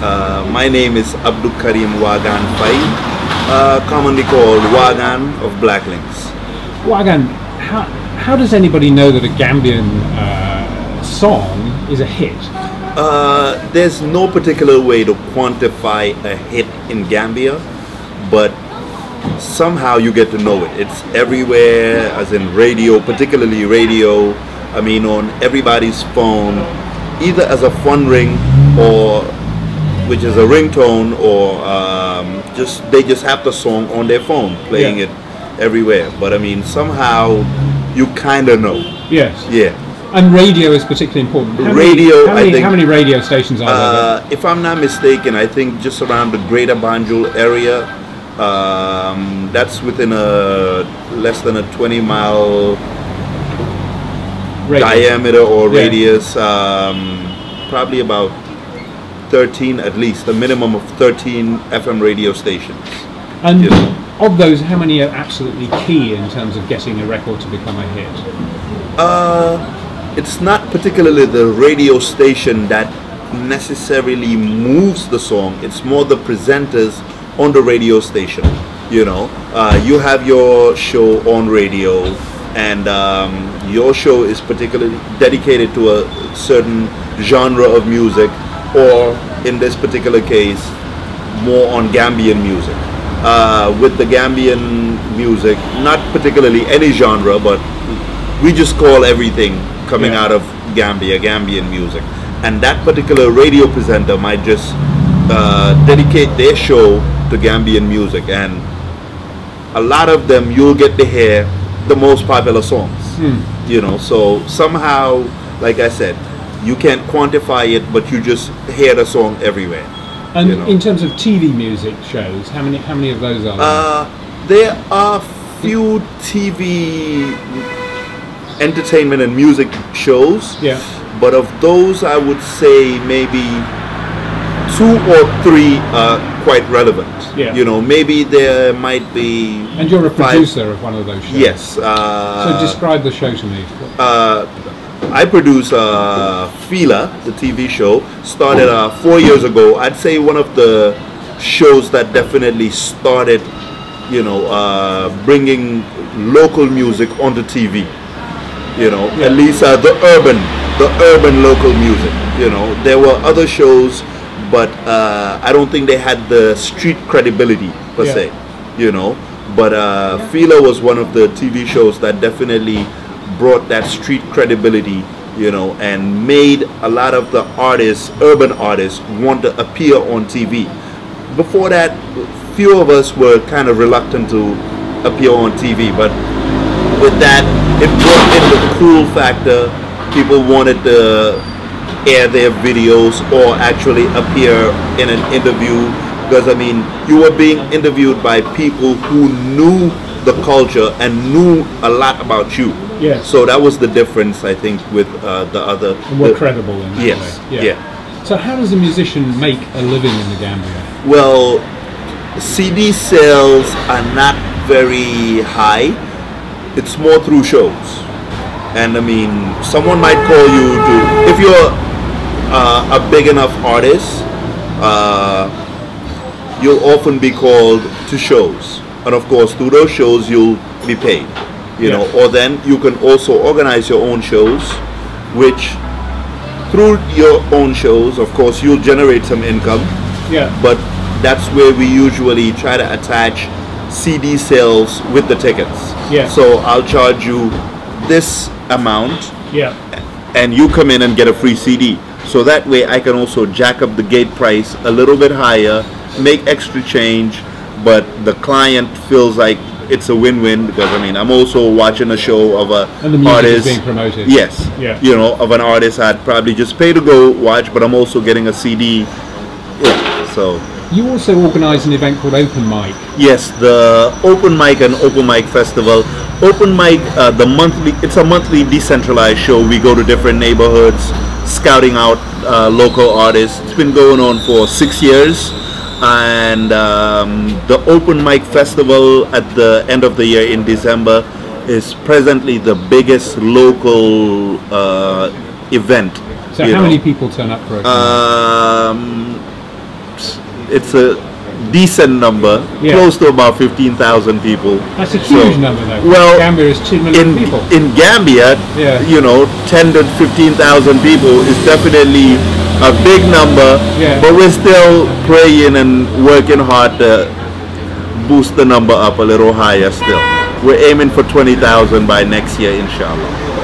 My name is Abdul Karim Wagan Fai, commonly called Wagan of Black Links. Wagan, how does anybody know that a Gambian song is a hit? There's no particular way to quantify a hit in Gambia, but somehow you get to know it. It's everywhere, as in radio, particularly radio. I mean, on everybody's phone, either as a phone ring, or which is a ringtone, or they just have the song on their phone, playing it everywhere. But I mean, somehow you kind of know. Yes. Yeah. And radio is particularly important. How many radio stations are there? If I'm not mistaken, I think just around the Greater Banjul area. That's within a less than a 20-mile diameter or radius. Probably about 13, at least a minimum of 13 FM radio stations. And of those, how many are absolutely key in terms of getting a record to become a hit? It's not particularly the radio station that necessarily moves the song. It's more the presenters on the radio station. You know, you have your show on radio, and your show is particularly dedicated to a certain genre of music, or in this particular case, more on Gambian music. With the Gambian music, not particularly any genre, but we just call everything coming out of Gambia, Gambian music. And that particular radio presenter might just dedicate their show to Gambian music, and a lot of them you'll get to hear the most popular songs. You know, so somehow, like I said, you can't quantify it, but you just hear the song everywhere. And in terms of TV music shows, how many of those are there? There are few TV entertainment and music shows, but of those I would say maybe 2 or 3 are quite relevant. You know, maybe there might be. And you're a producer of one of those shows. Yes. So describe the show to me. I produce Fila, the TV show. Started 4 years ago. I'd say one of the shows that definitely started, you know, bringing local music onto TV. You know, at least the urban local music. You know, there were other shows, but I don't think they had the street credibility per se. You know, but Fila was one of the TV shows that definitely brought that street credibility, you know, and made a lot of the artists, urban artists, want to appear on TV. Before that, few of us were kind of reluctant to appear on TV, but with that, it brought in the cool factor. People wanted to air their videos or actually appear in an interview, because I mean, you were being interviewed by people who knew the culture and knew a lot about you. Yes. So that was the difference, I think, with the other. And more credible in that way. Yeah. So how does a musician make a living in the Gambia? Well, CD sales are not very high. It's more through shows. And I mean, someone might call you to, if you're a big enough artist, you'll often be called to shows. And of course, through those shows, you'll be paid. You know, or then you can also organize your own shows, which through your own shows, of course, you'll generate some income. But that's where we usually try to attach CD sales with the tickets. So I'll charge you this amount, and you come in and get a free CD. So that way I can also jack up the gate price a little bit higher, make extra change, but the client feels like it's a win-win, because I mean, I'm also watching a show of a and the music artist is being promoted. Yes. You know, of an artist I'd probably just pay to go watch, but I'm also getting a CD. So you also organize an event called Open Mic. Yes, the Open Mic and Open Mic Festival. Open Mic, it's a monthly decentralized show. We go to different neighborhoods, scouting out local artists. It's been going on for 6 years. And the Open Mic Festival at the end of the year in December is presently the biggest local event. So how many people turn up for it? it's a decent number, Yeah. close to about 15,000 people. That's a huge number, though. Well, Gambia is 2 million people. in Gambia, Yeah. you know, 10 to 15,000 people is definitely a big number, Yeah. but we're still praying and working hard to boost the number up a little higher still. We're aiming for 20,000 by next year, inshallah.